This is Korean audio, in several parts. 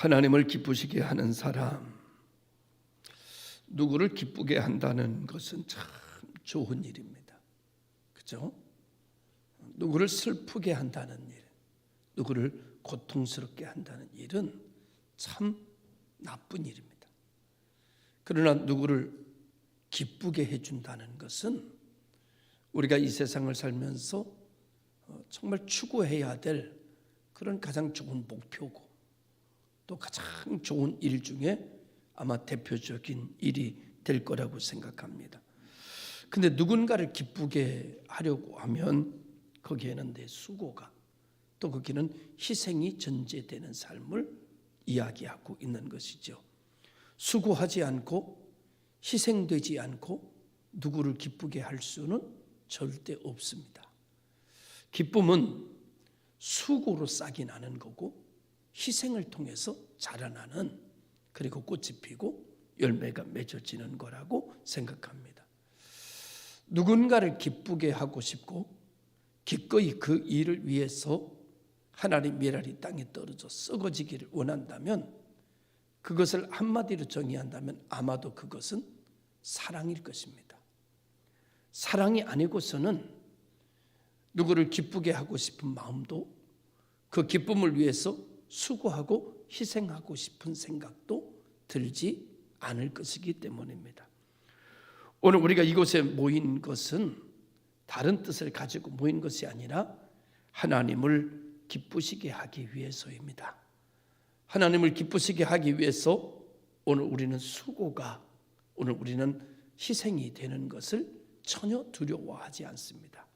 하나님을 기쁘시게 하는 사람, 누구를 기쁘게 한다는 것은 참 좋은 일입니다. 그렇죠? 누구를 슬프게 한다는 일, 누구를 고통스럽게 한다는 일은 참 나쁜 일입니다. 그러나 누구를 기쁘게 해준다는 것은 우리가 이 세상을 살면서 정말 추구해야 될 그런 가장 좋은 목표고, 또 가장 좋은 일 중에 아마 대표적인 일이 될 거라고 생각합니다. 근데 누군가를 기쁘게 하려고 하면 거기에는 내 수고가, 또 거기는 희생이 전제되는 삶을 이야기하고 있는 것이죠. 수고하지 않고 희생되지 않고 누구를 기쁘게 할 수는 절대 없습니다. 기쁨은 수고로 싹이 나는 거고, 희생을 통해서 자라나는, 그리고 꽃이 피고 열매가 맺어지는 거라고 생각합니다. 누군가를 기쁘게 하고 싶고 기꺼이 그 일을 위해서 하나님 미랄이 땅에 떨어져 썩어지기를 원한다면, 그것을 한마디로 정의한다면 아마도 그것은 사랑일 것입니다. 사랑이 아니고서는 누구를 기쁘게 하고 싶은 마음도, 그 기쁨을 위해서 수고하고 희생하고 싶은 생각도 들지 않을 것이기 때문입니다. 오늘 우리가 이곳에 모인 것은 다른 뜻을 가지고 모인 것이 아니라 하나님을 기쁘시게 하기 위해서입니다. 하나님을 기쁘시게 하기 위해서 오늘 우리는 수고가, 오늘 우리는 희생이 되는 것을 전혀 두려워하지 않습니다.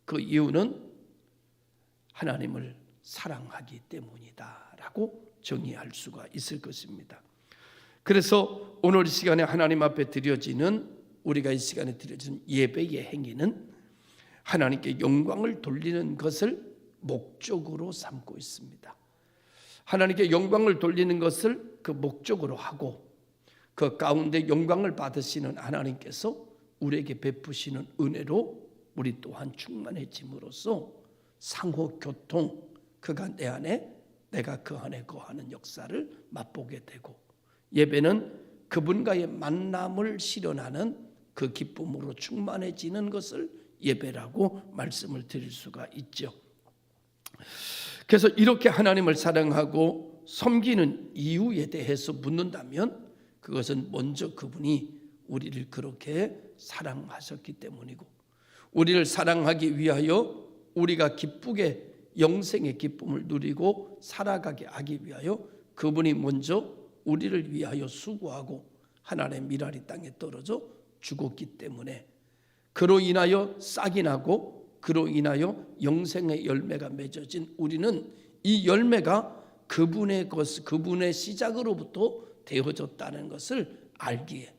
그 이유는 하나님을 사랑하기 때문이다라고 정의할 수가 있을 것입니다. 그래서 오늘 이 시간에 하나님 앞에 드려지는, 우리가 이 시간에 드려지는 예배의 행위는 하나님께 영광을 돌리는 것을 목적으로 삼고 있습니다. 하나님께 영광을 돌리는 것을 그 목적으로 하고, 그 가운데 영광을 받으시는 하나님께서 우리에게 베푸시는 은혜로 우리 또한 충만해짐으로써 상호 교통, 그가 내 안에 내가 그 안에 거하는 역사를 맛보게 되고, 예배는 그분과의 만남을 실현하는 그 기쁨으로 충만해지는 것을 예배라고 말씀을 드릴 수가 있죠. 그래서 이렇게 하나님을 사랑하고 섬기는 이유에 대해서 묻는다면, 그것은 먼저 그분이 우리를 그렇게 사랑하셨기 때문이고, 우리를 사랑하기 위하여 우리가 기쁘게 영생의 기쁨을 누리고 살아가게 하기 위하여 그분이 먼저 우리를 위하여 수고하고 하나님의 미랄이 땅에 떨어져 죽었기 때문에, 그로 인하여 싹이 나고 그로 인하여 영생의 열매가 맺어진 우리는 이 열매가 그분의 것, 그분의 시작으로부터 되어졌다는 것을 알기에,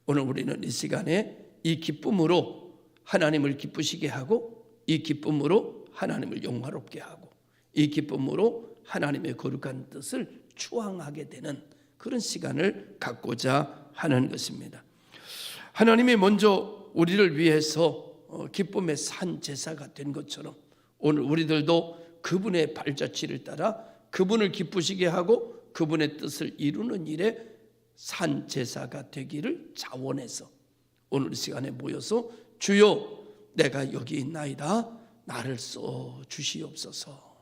오늘 우리는 이 시간에 이 기쁨으로 하나님을 기쁘시게 하고, 이 기쁨으로 하나님을 영화롭게 하고, 이 기쁨으로 하나님의 거룩한 뜻을 추앙하게 되는 그런 시간을 갖고자 하는 것입니다. 하나님이 먼저 우리를 위해서 기쁨의 산 제사가 된 것처럼, 오늘 우리들도 그분의 발자취를 따라 그분을 기쁘시게 하고 그분의 뜻을 이루는 일에 산 제사가 되기를 자원해서 오늘 이 시간에 모여서 주여 내가 여기 있나이다, 나를 써 주시옵소서.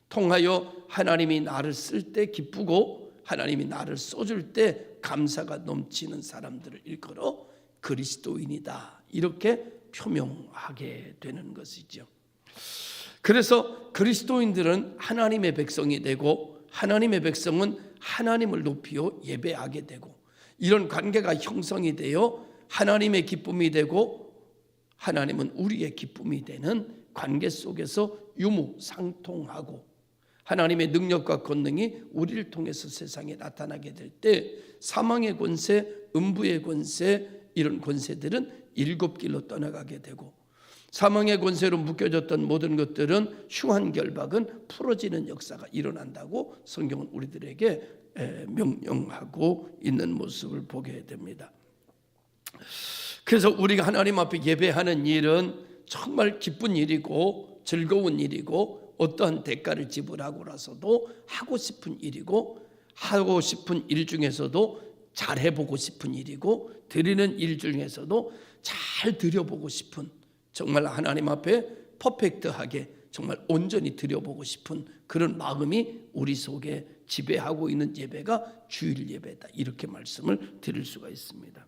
통하여 하나님이 나를 쓸 때 기쁘고 하나님이 나를 써줄 때 감사가 넘치는 사람들을 일컬어 그리스도인이다, 이렇게 표명하게 되는 것이죠. 그래서 그리스도인들은 하나님의 백성이 되고, 하나님의 백성은 하나님을 높이어 예배하게 되고, 이런 관계가 형성이 되어 하나님의 기쁨이 되고 하나님은 우리의 기쁨이 되는 관계 속에서 유무상통하고, 하나님의 능력과 권능이 우리를 통해서 세상에 나타나게 될 때 사망의 권세, 음부의 권세, 이런 권세들은 일곱 길로 떠나가게 되고, 사망의 권세로 묶여졌던 모든 것들은 흉한 결박은 풀어지는 역사가 일어난다고 성경은 우리들에게 명령하고 있는 모습을 보게 됩니다. 그래서 우리가 하나님 앞에 예배하는 일은 정말 기쁜 일이고 즐거운 일이고, 어떠한 대가를 지불하고라서도 하고 싶은 일이고, 하고 싶은 일 중에서도 잘해보고 싶은 일이고, 드리는 일 중에서도 잘 드려보고 싶은, 정말 하나님 앞에 퍼펙트하게 정말 온전히 드려보고 싶은 그런 마음이 우리 속에 지배하고 있는 예배가 주일 예배다, 이렇게 말씀을 드릴 수가 있습니다.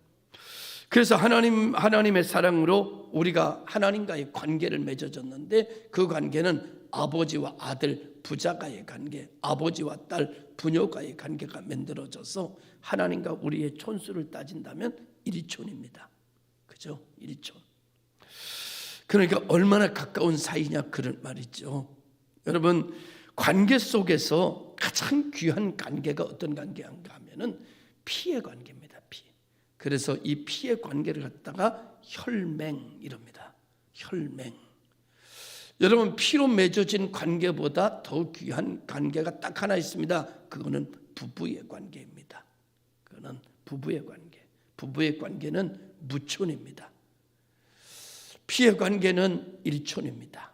그래서 하나님의 사랑으로 우리가 하나님과의 관계를 맺어졌는데, 그 관계는 아버지와 아들, 부자가의 관계, 아버지와 딸, 부녀가의 관계가 만들어져서 하나님과 우리의 촌수를 따진다면 1촌입니다. 그죠? 1촌. 그러니까 얼마나 가까운 사이냐, 그런 말이죠. 여러분, 관계 속에서 가장 귀한 관계가 어떤 관계인가 하면은 피의 관계입니다. 피. 그래서 이 피의 관계를 갖다가 혈맹 이럽니다. 혈맹. 여러분, 피로 맺어진 관계보다 더 귀한 관계가 딱 하나 있습니다. 그거는 부부의 관계입니다. 그거는 부부의 관계. 부부의 관계는 무촌입니다. 피의 관계는 1촌입니다.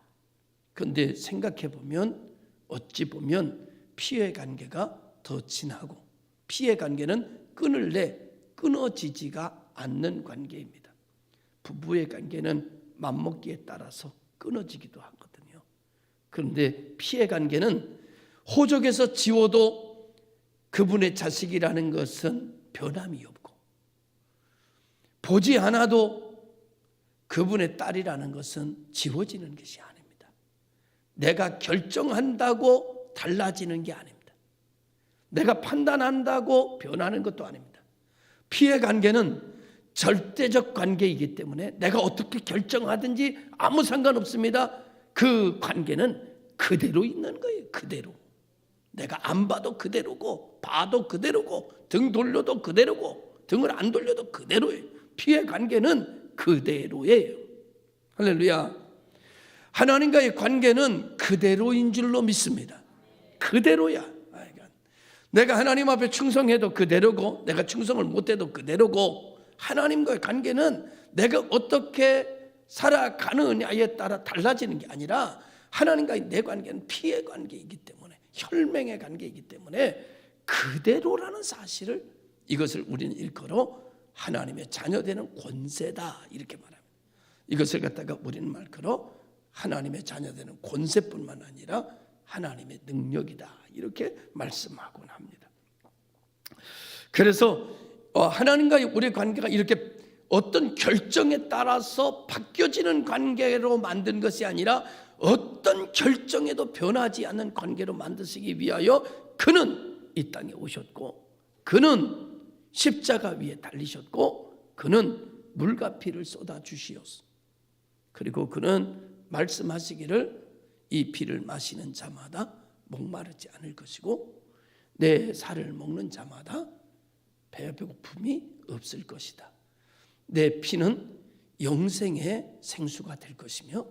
그런데 생각해 보면, 어찌 보면 피의 관계가 더 진하고, 피의 관계는 끊을래 끊어지지가 않는 관계입니다. 부부의 관계는 맘먹기에 따라서 끊어지기도 하거든요. 그런데 피의 관계는 호적에서 지워도 그분의 자식이라는 것은 변함이 없고, 보지 않아도 그분의 딸이라는 것은 지워지는 것이 아닙니다. 내가 결정한다고 달라지는 게 아닙니다. 내가 판단한다고 변하는 것도 아닙니다. 피의 관계는 절대적 관계이기 때문에 내가 어떻게 결정하든지 아무 상관없습니다. 그 관계는 그대로 있는 거예요. 그대로. 내가 안 봐도 그대로고, 봐도 그대로고, 등 돌려도 그대로고, 등을 안 돌려도 그대로예요. 피의 관계는 그대로예요. 할렐루야. 하나님과의 관계는 그대로인 줄로 믿습니다. 그대로야. 내가 하나님 앞에 충성해도 그대로고, 내가 충성을 못해도 그대로고, 하나님과의 관계는 내가 어떻게 살아가느냐에 따라 달라지는 게 아니라, 하나님과의 내 관계는 피의 관계이기 때문에, 혈맹의 관계이기 때문에 그대로라는 사실을, 이것을 우리는 일컬어 하나님의 자녀되는 권세다, 이렇게 말합니다. 이것을 갖다가 우리는 말컬어 하나님의 자녀되는 권세뿐만 아니라 하나님의 능력이다, 이렇게 말씀하곤 합니다. 그래서 하나님과의 우리의 관계가 이렇게 어떤 결정에 따라서 바뀌어지는 관계로 만든 것이 아니라, 어떤 결정에도 변하지 않는 관계로 만드시기 위하여 그는 이 땅에 오셨고, 그는 십자가 위에 달리셨고, 그는 물과 피를 쏟아 주시었어. 그리고 그는 말씀하시기를 이 피를 마시는 자마다 목마르지 않을 것이고, 내 살을 먹는 자마다 배고픔이 없을 것이다. 내 피는 영생의 생수가 될 것이며,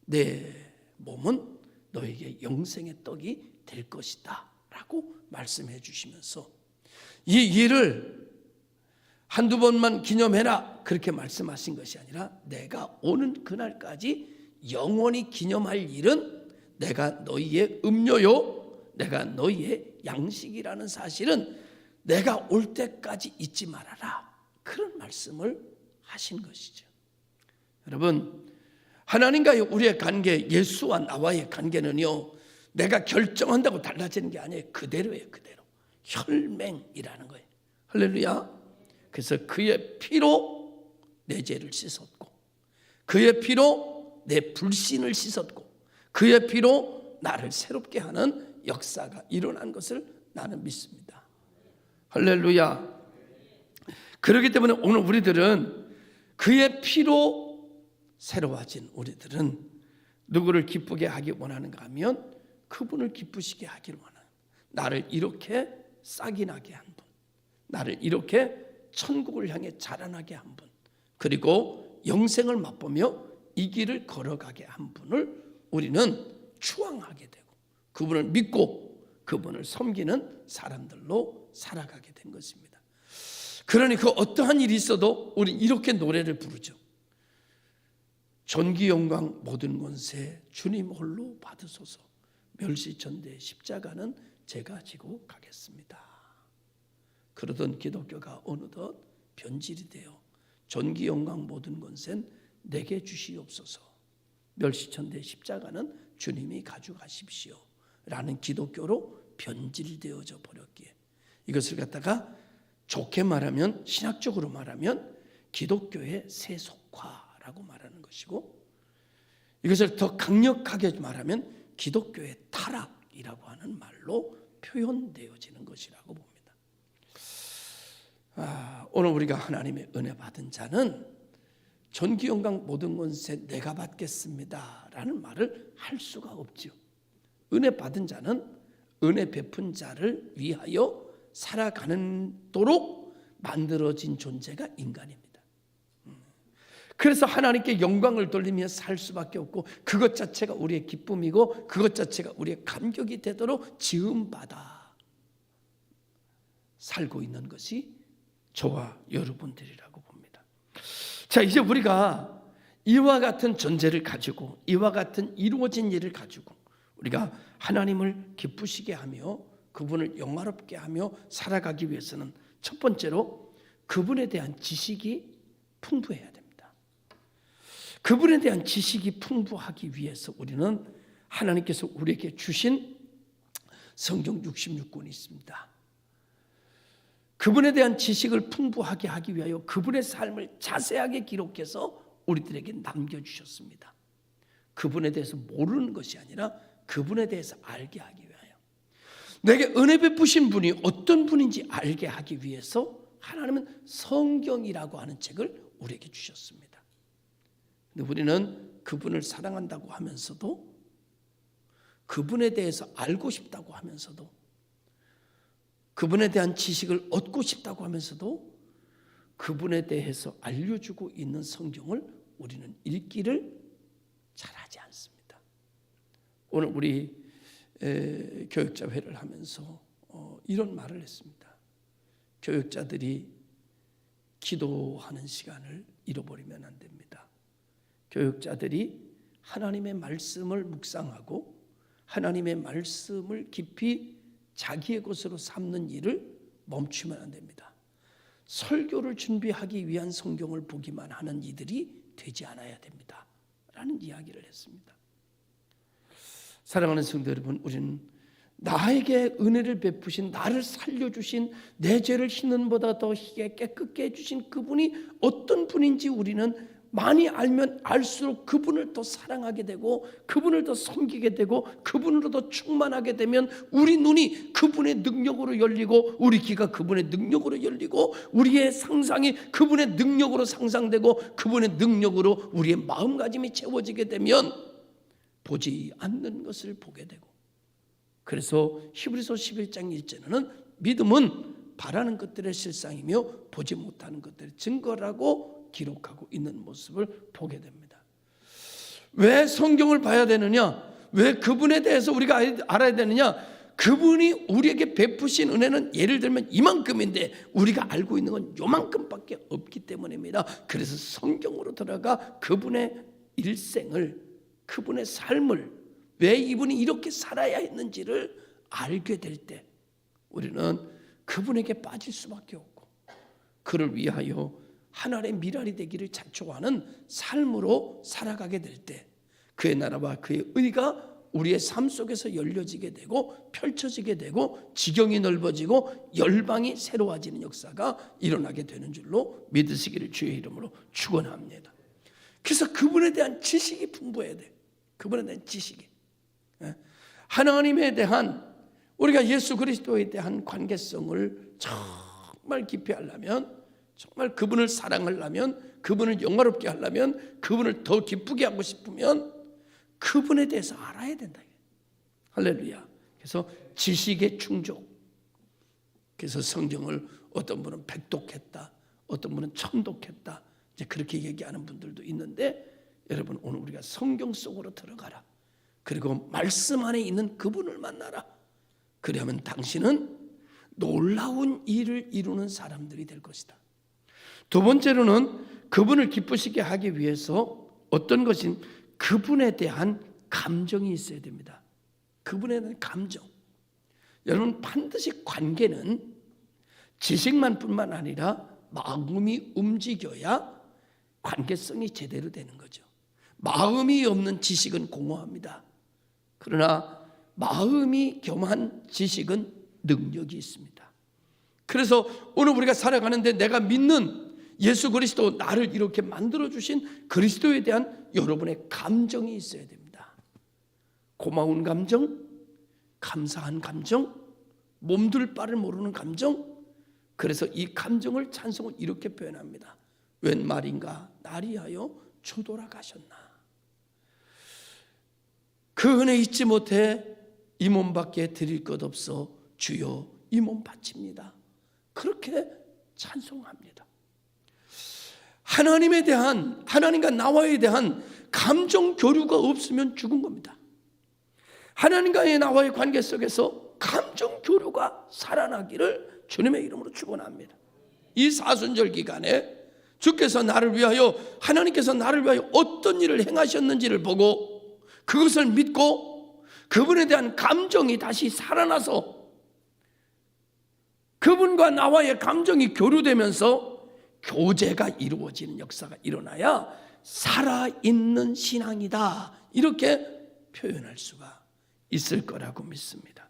내 몸은 너에게 영생의 떡이 될 것이다, 라고 말씀해 주시면서, 이 일을 한두 번만 기념해라, 그렇게 말씀하신 것이 아니라, 내가 오는 그날까지 영원히 기념할 일은 내가 너희의 음료요, 내가 너희의 양식이라는 사실은 내가 올 때까지 잊지 말아라, 그런 말씀을 하신 것이죠. 여러분, 하나님과의 우리의 관계, 예수와 나와의 관계는요, 내가 결정한다고 달라지는 게 아니에요. 그대로예요. 그대로. 혈맹이라는 거예요. 할렐루야. 그래서 그의 피로 내 죄를 씻었고, 그의 피로 내 불신을 씻었고, 그의 피로 나를 새롭게 하는 역사가 일어난 것을 나는 믿습니다. 할렐루야. 그렇기 때문에 오늘 우리들은 그의 피로 새로워진 우리들은 누구를 기쁘게 하기 원하는가 하면 그분을 기쁘시게 하기를 원하는, 나를 이렇게 싹이 나게 한 분, 나를 이렇게 천국을 향해 자라나게 한 분, 그리고 영생을 맛보며 이 길을 걸어가게 한 분을 우리는 추앙하게 되고, 그분을 믿고 그분을 섬기는 사람들로 살아가게 된 것입니다. 그러니 그 어떠한 일이 있어도 우리 이렇게 노래를 부르죠. 존귀 영광 모든 권세 주님 홀로 받으소서, 멸시천대 십자가는 제가 지고 가겠습니다. 그러던 기독교가 어느덧 변질이 되어 존귀 영광 모든 권세는 내게 주시옵소서, 멸시천대 십자가는 주님이 가져가십시오 라는 기독교로 변질되어져 버렸기에 이것을 갖다가 좋게 말하면, 신학적으로 말하면 기독교의 세속화라고 말하는 것이고, 이것을 더 강력하게 말하면 기독교의 타락이라고 하는 말로 표현되어지는 것이라고 봅니다. 오늘 우리가 하나님의 은혜 받은 자는 존귀 영광 모든 권세 내가 받겠습니다 라는 말을 할 수가 없지요. 은혜 받은 자는 은혜 베푼 자를 위하여 살아가는도록 만들어진 존재가 인간입니다. 그래서 하나님께 영광을 돌리며 살 수밖에 없고, 그것 자체가 우리의 기쁨이고 그것 자체가 우리의 감격이 되도록 지음받아 살고 있는 것이 저와 여러분들이라고 봅니다. 자, 이제 우리가 이와 같은 전제를 가지고, 이와 같은 이루어진 일을 가지고 우리가 하나님을 기쁘시게 하며 그분을 영화롭게 하며 살아가기 위해서는 첫 번째로 그분에 대한 지식이 풍부해야 됩니다. 그분에 대한 지식이 풍부하기 위해서 우리는 하나님께서 우리에게 주신 성경 66권이 있습니다. 그분에 대한 지식을 풍부하게 하기 위하여 그분의 삶을 자세하게 기록해서 우리들에게 남겨주셨습니다. 그분에 대해서 모르는 것이 아니라 그분에 대해서 알게 하기 위하여, 내게 은혜 베푸신 분이 어떤 분인지 알게 하기 위해서 하나님은 성경이라고 하는 책을 우리에게 주셨습니다. 근데 우리는 그분을 사랑한다고 하면서도, 그분에 대해서 알고 싶다고 하면서도, 그분에 대한 지식을 얻고 싶다고 하면서도 그분에 대해서 알려주고 있는 성경을 우리는 읽기를 잘하지 않습니다. 오늘 우리 교육자 회를 하면서 이런 말을 했습니다. 교육자들이 기도하는 시간을 잃어버리면 안 됩니다. 교육자들이 하나님의 말씀을 묵상하고 하나님의 말씀을 깊이 자기의 것으로 삼는 일을 멈추면 안 됩니다. 설교를 준비하기 위한 성경을 보기만 하는 이들이 되지 않아야 됩니다 라는 이야기를 했습니다. 사랑하는 성도 여러분, 우리는 나에게 은혜를 베푸신, 나를 살려주신, 내 죄를 흰눈보다 더 희게 깨끗게 해주신 그분이 어떤 분인지 우리는 많이 알면 알수록 그분을 더 사랑하게 되고 그분을 더 섬기게 되고 그분으로 더 충만하게 되면 우리 눈이 그분의 능력으로 열리고 우리 귀가 그분의 능력으로 열리고 우리의 상상이 그분의 능력으로 상상되고 그분의 능력으로 우리의 마음가짐이 채워지게 되면 보지 않는 것을 보게 되고, 그래서 히브리서 11장 1절에는 믿음은 바라는 것들의 실상이며 보지 못하는 것들의 증거라고 기록하고 있는 모습을 보게 됩니다. 왜 성경을 봐야 되느냐? 왜 그분에 대해서 우리가 알아야 되느냐? 그분이 우리에게 베푸신 은혜는 예를 들면 이만큼인데 우리가 알고 있는 건 요만큼밖에 없기 때문입니다. 그래서 성경으로 들어가 그분의 일생을, 그분의 삶을, 왜 이분이 이렇게 살아야 했는지를 알게 될 때 우리는 그분에게 빠질 수밖에 없고, 그를 위하여 하나님의 미랄이 되기를 자초하는 삶으로 살아가게 될 때 그의 나라와 그의 의가 우리의 삶 속에서 열려지게 되고 펼쳐지게 되고 지경이 넓어지고 열방이 새로워지는 역사가 일어나게 되는 줄로 믿으시기를 주의 이름으로 축원합니다. 그래서 그분에 대한 지식이 풍부해야 돼. 그분에 대한 지식이, 하나님에 대한, 우리가 예수 그리스도에 대한 관계성을 정말 깊이 하려면, 정말 그분을 사랑하려면, 그분을 영화롭게 하려면, 그분을 더 기쁘게 하고 싶으면 그분에 대해서 알아야 된다. 할렐루야. 그래서 지식의 충족. 그래서 성경을 어떤 분은 백독했다, 어떤 분은 천독했다, 이제 그렇게 얘기하는 분들도 있는데, 여러분 오늘 우리가 성경 속으로 들어가라. 그리고 말씀 안에 있는 그분을 만나라. 그러면 당신은 놀라운 일을 이루는 사람들이 될 것이다. 두 번째로는 그분을 기쁘시게 하기 위해서 어떤 것인 그분에 대한 감정이 있어야 됩니다. 그분에 대한 감정. 여러분 반드시 관계는 지식만 뿐만 아니라 마음이 움직여야 관계성이 제대로 되는 거죠. 마음이 없는 지식은 공허합니다. 그러나 마음이 겸한 지식은 능력이 있습니다. 그래서 오늘 우리가 살아가는데 내가 믿는 예수 그리스도, 나를 이렇게 만들어주신 그리스도에 대한 여러분의 감정이 있어야 됩니다. 고마운 감정, 감사한 감정, 몸둘 바를 모르는 감정. 그래서 이 감정을 찬송을 이렇게 표현합니다. 웬 말인가 나리하여 주돌아 가셨나. 그 은혜 잊지 못해 이 몸밖에 드릴 것 없어 주여 이 몸 바칩니다. 그렇게 찬송합니다. 하나님에 대한, 하나님과 나와에 대한 감정 교류가 없으면 죽은 겁니다. 하나님과의 나와의 관계 속에서 감정 교류가 살아나기를 주님의 이름으로 축원합니다. 이 사순절 기간에 주께서 나를 위하여, 하나님께서 나를 위하여 어떤 일을 행하셨는지를 보고 그것을 믿고 그분에 대한 감정이 다시 살아나서 그분과 나와의 감정이 교류되면서 교제가 이루어지는 역사가 일어나야 살아있는 신앙이다, 이렇게 표현할 수가 있을 거라고 믿습니다.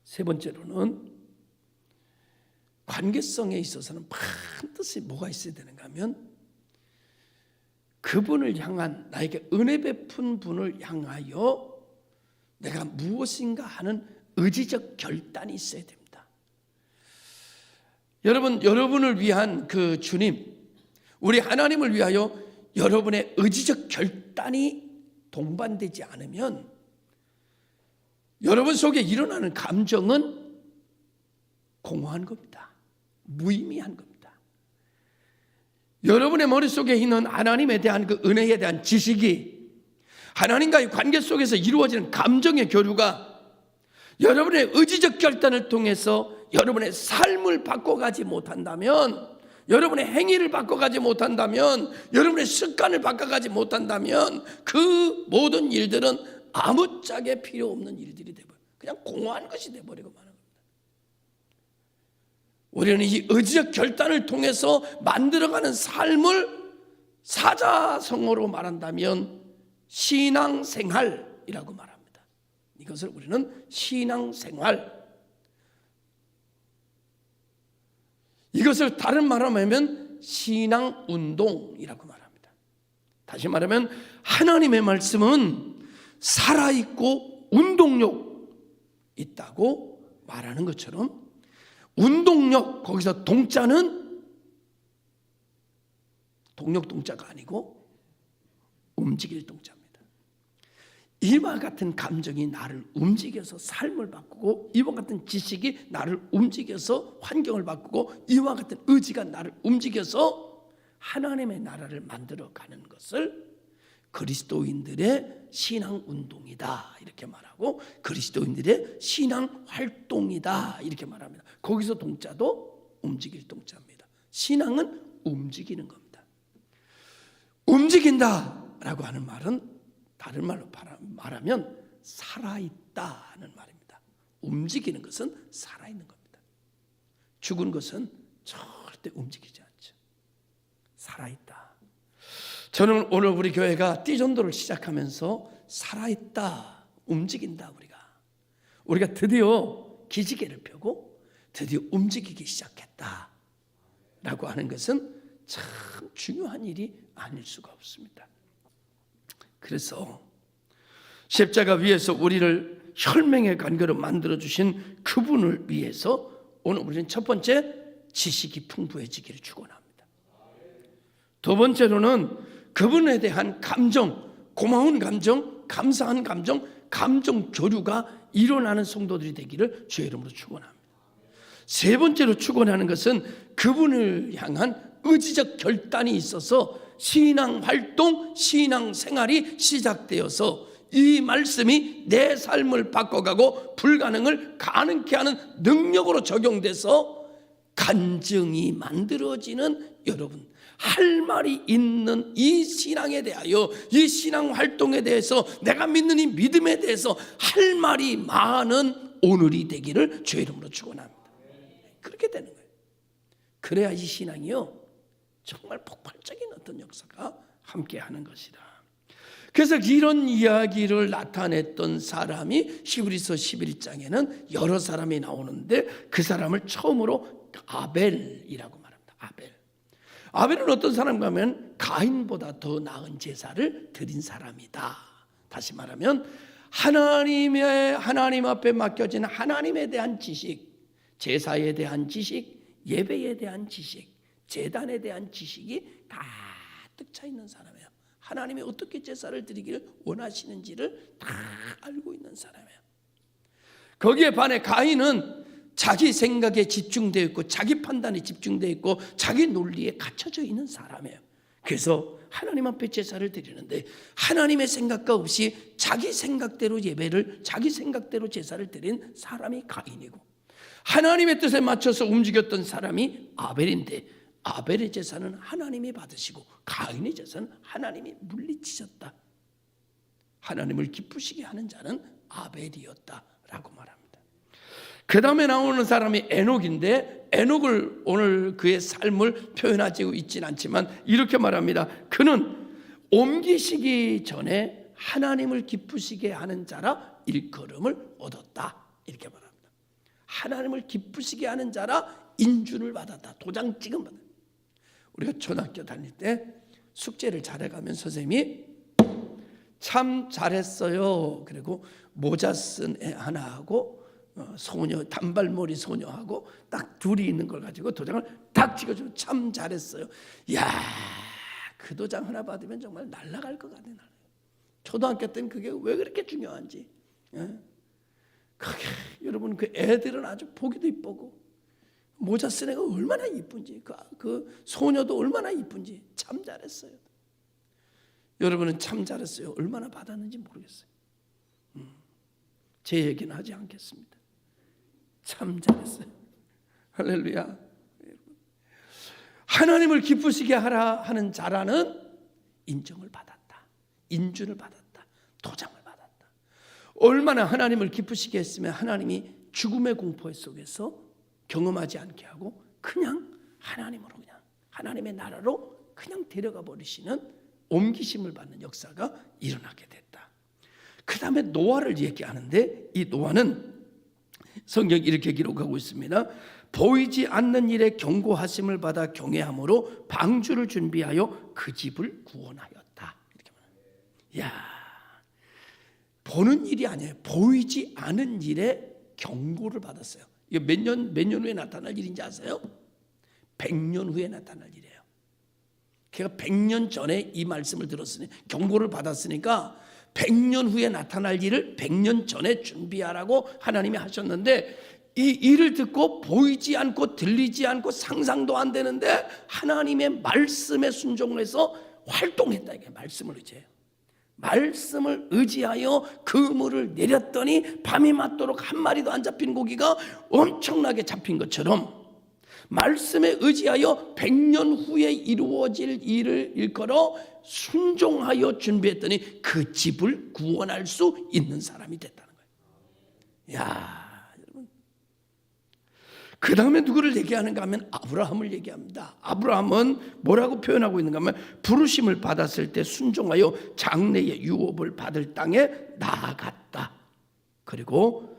세 번째로는 관계성에 있어서는 반드시 뭐가 있어야 되는가 하면 그분을 향한, 나에게 은혜 베푼 분을 향하여 내가 무엇인가 하는 의지적 결단이 있어야 됩니다. 여러분을 위한 그 주님, 우리 하나님을 위하여 여러분의 의지적 결단이 동반되지 않으면 여러분 속에 일어나는 감정은 공허한 겁니다. 무의미한 겁니다. 여러분의 머릿속에 있는 하나님에 대한 그 은혜에 대한 지식이, 하나님과의 관계 속에서 이루어지는 감정의 교류가 여러분의 의지적 결단을 통해서 여러분의 삶을 바꿔가지 못한다면, 여러분의 행위를 바꿔가지 못한다면, 여러분의 습관을 바꿔가지 못한다면 그 모든 일들은 아무짝에 필요 없는 일들이 되어버려요. 그냥 공허한 것이 되어버리고 마는 겁니다. 우리는 이 의지적 결단을 통해서 만들어가는 삶을 사자성어로 말한다면 신앙생활이라고 말합니다. 이것을 우리는 신앙생활, 이것을 다른 말로 하면 신앙운동이라고 말합니다. 다시 말하면 하나님의 말씀은 살아있고 운동력 있다고 말하는 것처럼, 운동력, 거기서 동자는 동력 동자가 아니고 움직일 동자입니다. 이와 같은 감정이 나를 움직여서 삶을 바꾸고, 이와 같은 지식이 나를 움직여서 환경을 바꾸고, 이와 같은 의지가 나를 움직여서 하나님의 나라를 만들어가는 것을 그리스도인들의 신앙운동이다 이렇게 말하고, 그리스도인들의 신앙활동이다 이렇게 말합니다. 거기서 동자도 움직일 동자입니다. 신앙은 움직이는 겁니다. 움직인다라고 하는 말은 다른 말로 말하면 살아있다는 말입니다. 움직이는 것은 살아있는 겁니다. 죽은 것은 절대 움직이지 않죠. 살아있다. 저는 오늘 우리 교회가 띠전도를 시작하면서 살아있다, 움직인다, 우리가 드디어 기지개를 펴고 드디어 움직이기 시작했다 라고 하는 것은 참 중요한 일이 아닐 수가 없습니다. 그래서 십자가 위에서 우리를 혈맹의 관계로 만들어주신 그분을 위해서 오늘 우리는 첫 번째, 지식이 풍부해지기를 축원합니다. 두 번째로는 그분에 대한 감정, 고마운 감정, 감사한 감정, 감정 교류가 일어나는 성도들이 되기를 주의 이름으로 축원합니다. 세 번째로 축원하는 것은 그분을 향한 의지적 결단이 있어서 신앙활동, 신앙생활이 시작되어서 이 말씀이 내 삶을 바꿔가고 불가능을 가능케 하는 능력으로 적용돼서 간증이 만들어지는, 여러분 할 말이 있는 이 신앙에 대하여, 이 신앙활동에 대해서, 내가 믿는 이 믿음에 대해서 할 말이 많은 오늘이 되기를 주의 이름으로 축원합니다. 그렇게 되는 거예요. 그래야 이 신앙이요 정말 폭발적인 어떤 역사가 함께하는 것이다. 그래서 이런 이야기를 나타냈던 사람이 히브리서 11장에는 여러 사람이 나오는데 그 사람을 처음으로 아벨이라고 말합니다. 아벨은 어떤 사람가 하면 가인보다 더 나은 제사를 드린 사람이다. 다시 말하면 하나님 앞에 맡겨진 하나님에 대한 지식, 제사에 대한 지식, 예배에 대한 지식, 제단에 대한 지식이 가득 차 있는 사람이에요. 하나님이 어떻게 제사를 드리기를 원하시는지를 다 알고 있는 사람이에요. 거기에 반해 가인은 자기 생각에 집중되어 있고 자기 판단에 집중되어 있고 자기 논리에 갇혀져 있는 사람이에요. 그래서 하나님 앞에 제사를 드리는데 하나님의 생각과 없이 자기 생각대로 예배를, 자기 생각대로 제사를 드린 사람이 가인이고, 하나님의 뜻에 맞춰서 움직였던 사람이 아벨인데 아벨의 제사는 하나님이 받으시고 가인의 제사는 하나님이 물리치셨다. 하나님을 기쁘시게 하는 자는 아벨이었다라고 말합니다. 그 다음에 나오는 사람이 에녹인데, 에녹을 오늘 그의 삶을 표현하고 있지는 않지만 이렇게 말합니다. 그는 옮기시기 전에 하나님을 기쁘시게 하는 자라 일컬음을 얻었다. 이렇게 말합니다. 하나님을 기쁘시게 하는 자라 인준을 받았다. 도장 찍음 받았다. 우리가 초등학교 다닐 때 숙제를 잘해가면 선생님이 참 잘했어요. 그리고 모자 쓴 애 하나하고 소녀, 단발머리 소녀하고 딱 둘이 있는 걸 가지고 도장을 딱 찍어주고 참 잘했어요. 이야, 그 도장 하나 받으면 정말 날아갈 것 같아요. 초등학교 때는 그게 왜 그렇게 중요한지. 그게 여러분, 그 애들은 아주 보기도 이쁘고 모자 쓴 애가 얼마나 이쁜지, 그 소녀도 얼마나 이쁜지. 참 잘했어요. 여러분은 참 잘했어요 얼마나 받았는지 모르겠어요. 제 얘기는 하지 않겠습니다. 참 잘했어요. 할렐루야. 하나님을 기쁘시게 하라 하는 자라는 인정을 받았다, 인준을 받았다, 도장을 받았다. 얼마나 하나님을 기쁘시게 했으면 하나님이 죽음의 공포 속에서 경험하지 않게 하고 그냥 하나님으로, 그냥 하나님의 나라로 그냥 데려가 버리시는 옮기심을 받는 역사가 일어나게 됐다. 그 다음에 노아를 얘기하는데, 이 노아는 성경이 이렇게 기록하고 있습니다. 보이지 않는 일에 경고하심을 받아 경외함으로 방주를 준비하여 그 집을 구원하였다. 이렇게 말합니다. 야, 보는 일이 아니에요. 보이지 않은 일에 경고를 받았어요. 이게 몇 년 후에 나타날 일인지 아세요? 100년 후에 나타날 일이에요. 그가 100년 전에 이 말씀을 들었으니, 경고를 받았으니까 100년 후에 나타날 일을 100년 전에 준비하라고 하나님이 하셨는데, 이 일을 듣고 보이지 않고 들리지 않고 상상도 안 되는데 하나님의 말씀에 순종해서 활동했다. 이게 말씀을 의지해요. 말씀을 의지하여 그물을 내렸더니 밤이 맞도록 한 마리도 안 잡힌 고기가 엄청나게 잡힌 것처럼, 말씀에 의지하여 100년 후에 이루어질 일을 일컬어 순종하여 준비했더니 그 집을 구원할 수 있는 사람이 됐다는 거예요. 야, 여러분. 그 다음에 누구를 얘기하는가 하면 아브라함을 얘기합니다. 아브라함은 뭐라고 표현하고 있는가 하면 부르심을 받았을 때 순종하여 장래의 유업을 받을 땅에 나아갔다. 그리고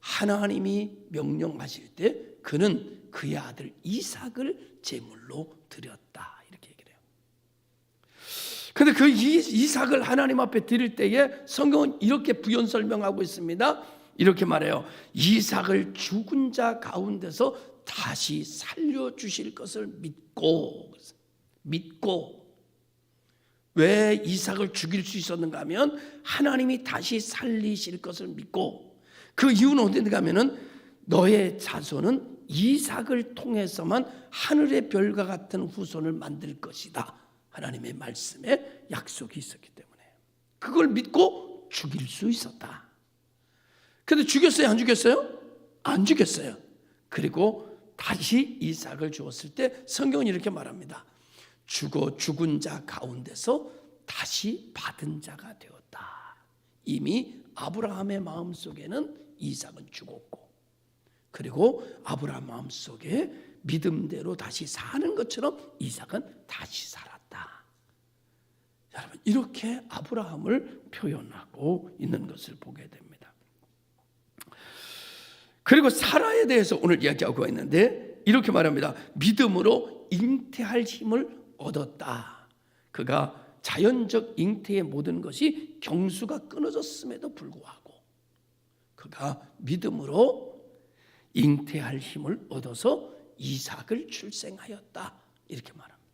하나님이 명령하실 때 그는 그의 아들 이삭을 제물로 드렸다. 이렇게 얘기를 해요. 그런데 그 이삭을 하나님 앞에 드릴 때에 성경은 이렇게 부연 설명하고 있습니다. 이렇게 말해요. 이삭을 죽은 자 가운데서 다시 살려주실 것을 믿고. 왜 이삭을 죽일 수 있었는가 하면 하나님이 다시 살리실 것을 믿고, 그 이유는 어딘가 하면은 너의 자손은 이삭을 통해서만 하늘의 별과 같은 후손을 만들 것이다. 하나님의 말씀에 약속이 있었기 때문에 그걸 믿고 죽일 수 있었다. 근데 죽였어요? 안 죽였어요? 안 죽였어요. 그리고 다시 이삭을 주었을 때 성경은 이렇게 말합니다. 죽은 자 가운데서 다시 받은 자가 되었다. 이미 아브라함의 마음속에는 이삭은 죽었고, 그리고 아브라함 마음속에 믿음대로 다시 사는 것처럼 이삭은 다시 살았다. 여러분, 이렇게 아브라함을 표현하고 있는 것을 보게 됩니다. 그리고 사라에 대해서 오늘 이야기하고 있는데 이렇게 말합니다. 믿음으로 잉태할 힘을 얻었다. 그가 자연적 잉태의 모든 것이 경수가 끊어졌음에도 불구하고 그가 믿음으로 잉태할 힘을 얻어서 이삭을 출생하였다. 이렇게 말합니다.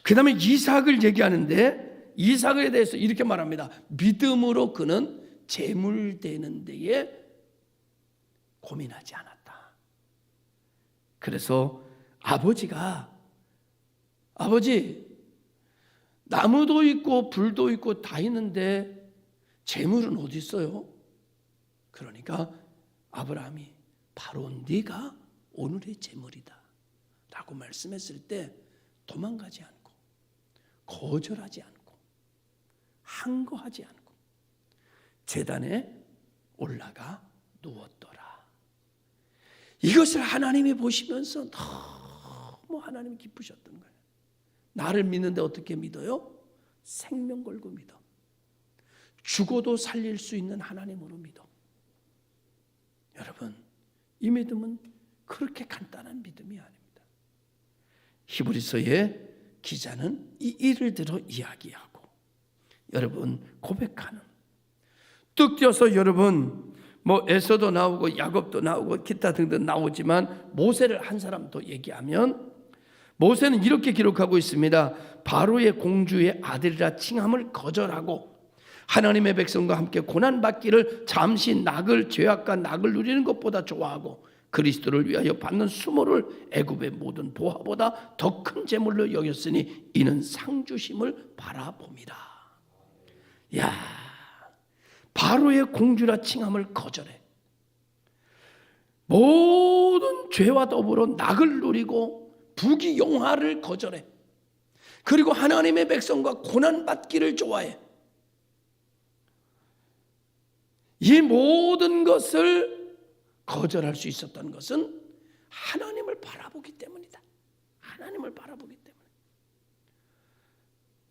그 다음에 이삭을 얘기하는데 이삭에 대해서 이렇게 말합니다. 믿음으로 그는 재물되는 데에 고민하지 않았다. 그래서 아버지가 아버지 나무도 있고 불도 있고 다 있는데 재물은 어디 있어요? 그러니까 아브라함이 바로 네가 오늘의 재물이다 라고 말씀했을 때 도망가지 않고 거절하지 않고 항거하지 않고 제단에 올라가 누웠더라. 이것을 하나님이 보시면서 너무 하나님이 기쁘셨던 거예요. 나를 믿는데 어떻게 믿어요? 생명 걸고 믿어. 죽어도 살릴 수 있는 하나님으로 믿어. 여러분, 이 믿음은 그렇게 간단한 믿음이 아닙니다. 히브리서의 기자는 이 일을 들어 이야기하고 여러분 고백하는 뚝 떼어서 여러분 에서도 나오고 야곱도 나오고 기타 등등 나오지만 모세를 한 사람 더 얘기하면 모세는 이렇게 기록하고 있습니다. 바로의 공주의 아들이라 칭함을 거절하고 하나님의 백성과 함께 고난받기를 잠시 죄악과 낙을 누리는 것보다 좋아하고 그리스도를 위하여 받는 수모를 애굽의 모든 보화보다 더 큰 재물로 여겼으니 이는 상주심을 바라봅니다. 야, 바로의 공주라 칭함을 거절해. 모든 죄와 더불어 낙을 누리고 부귀영화를 거절해. 그리고 하나님의 백성과 고난받기를 좋아해. 이 모든 것을 거절할 수 있었던 것은 하나님을 바라보기 때문이다. 하나님을 바라보기 때문에.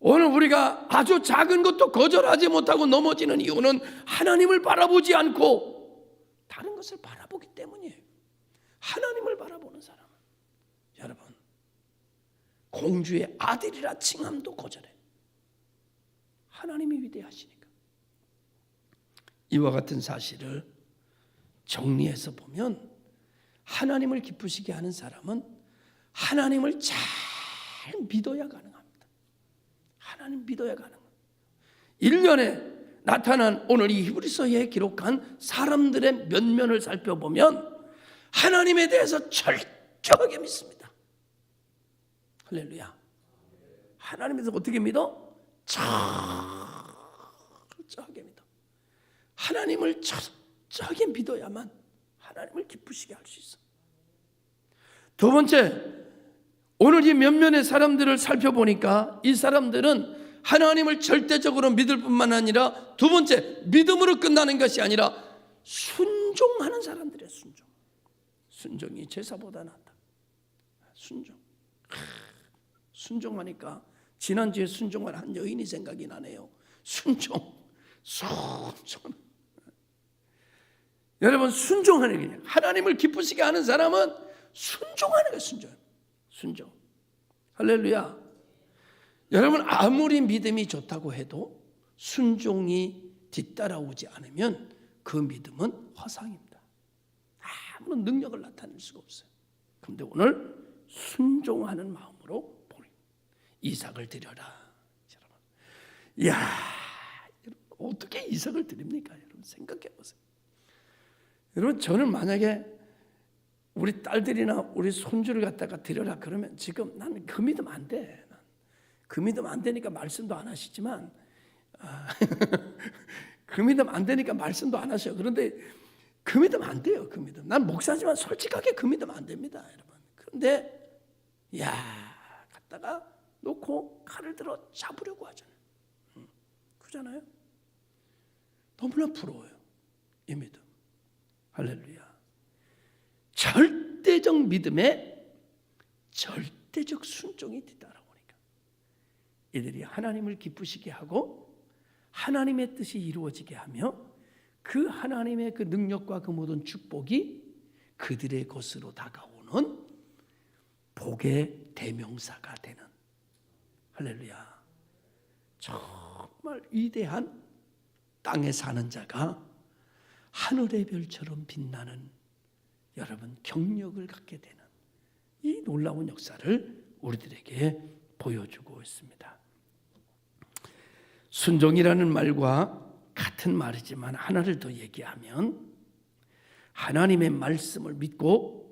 오늘 우리가 아주 작은 것도 거절하지 못하고 넘어지는 이유는 하나님을 바라보지 않고 다른 것을 바라보기 때문이에요. 하나님을 바라보는 사람은 여러분 공주의 아들이라 칭함도 거절해. 하나님이 위대하시니까. 이와 같은 사실을 정리해서 보면 하나님을 기쁘시게 하는 사람은 하나님을 잘 믿어야 가능합니다. 하나님 믿어야 가능합니다. 1년에 나타난 오늘 이 히브리서에 기록한 사람들의 면면을 살펴보면 하나님에 대해서 철저하게 믿습니다. 할렐루야. 하나님에 대해서 어떻게 믿어? 철저하게 믿어. 하나님을 철저하게 믿어야만 하나님을 기쁘시게 할 수 있어. 두 번째, 오늘 이 면면의 사람들을 살펴보니까 이 사람들은 하나님을 절대적으로 믿을 뿐만 아니라 두 번째, 믿음으로 끝나는 것이 아니라 순종하는 사람들이에요. 순종이 제사보다 낫다. 순종하니까 지난주에 순종을 한 여인이 생각이 나네요. 순종. 여러분 순종하는 게 하나님을 기쁘시게 하는 사람은 순종하는 거예요. 순종. 할렐루야. 여러분 아무리 믿음이 좋다고 해도 순종이 뒤따라오지 않으면 그 믿음은 화상입니다. 아무런 능력을 나타낼 수가 없어요. 그런데 오늘 순종하는 마음으로 이삭을 드려라. 여러분, 이야, 어떻게 이삭을 드립니까? 여러분 생각해 보세요. 여러분 저는 만약에 우리 딸들이나 우리 손주를 갖다가 드려라 그러면 지금 나는 그 믿음 안 돼. 그 믿음 안 되니까 말씀도 안 하시지만 그 믿음 안 되니까 말씀도 안 하셔요. 그런데 그 믿음 안 돼요. 그 믿음. 난 목사지만 솔직하게 그 믿음 안 됩니다, 여러분. 그런데 갖다가 놓고 칼을 들어 잡으려고 하잖아요. 그러잖아요. 너무나 부러워요. 이 믿음. 할렐루야. 절대적 믿음에 절대적 순종이 뒤따라오니까 이들이 하나님을 기쁘시게 하고 하나님의 뜻이 이루어지게 하며 그 하나님의 그 능력과 그 모든 축복이 그들의 것으로 다가오는 복의 대명사가 되는, 할렐루야, 정말 위대한 땅에 사는 자가 하늘의 별처럼 빛나는 여러분 경력을 갖게 되는 이 놀라운 역사를 우리들에게 보여주고 있습니다. 순종이라는 말과 같은 말이지만 하나를 더 얘기하면 하나님의 말씀을 믿고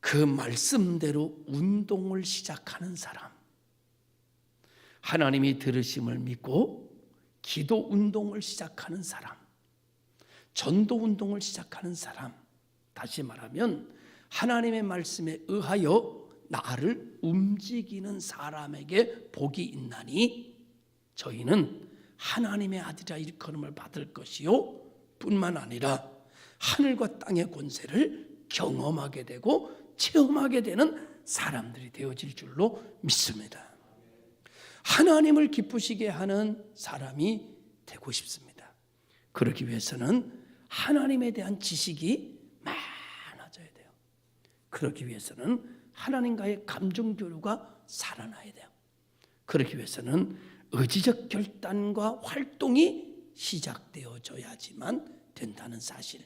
그 말씀대로 운동을 시작하는 사람, 하나님이 들으심을 믿고 기도 운동을 시작하는 사람, 전도 운동을 시작하는 사람, 다시 말하면 하나님의 말씀에 의하여 나를 움직이는 사람에게 복이 있나니 저희는 하나님의 아들이라 일컬음을 받을 것이요 뿐만 아니라 하늘과 땅의 권세를 경험하게 되고 체험하게 되는 사람들이 되어질 줄로 믿습니다. 하나님을 기쁘시게 하는 사람이 되고 싶습니다. 그러기 위해서는 하나님에 대한 지식이 많아져야 돼요. 그러기 위해서는 하나님과의 감정 교류가 살아나야 돼요. 그러기 위해서는 의지적 결단과 활동이 시작되어져야지만 된다는 사실,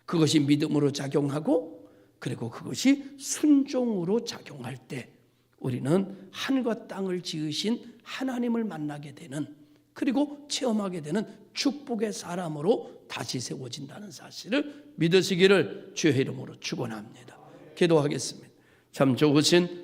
그것이 믿음으로 작용하고 그리고 그것이 순종으로 작용할 때 우리는 하늘과 땅을 지으신 하나님을 만나게 되는, 그리고 체험하게 되는 축복의 사람으로 다시 세워진다는 사실을 믿으시기를 주의 이름으로 축원합니다. 기도하겠습니다. 참 좋으신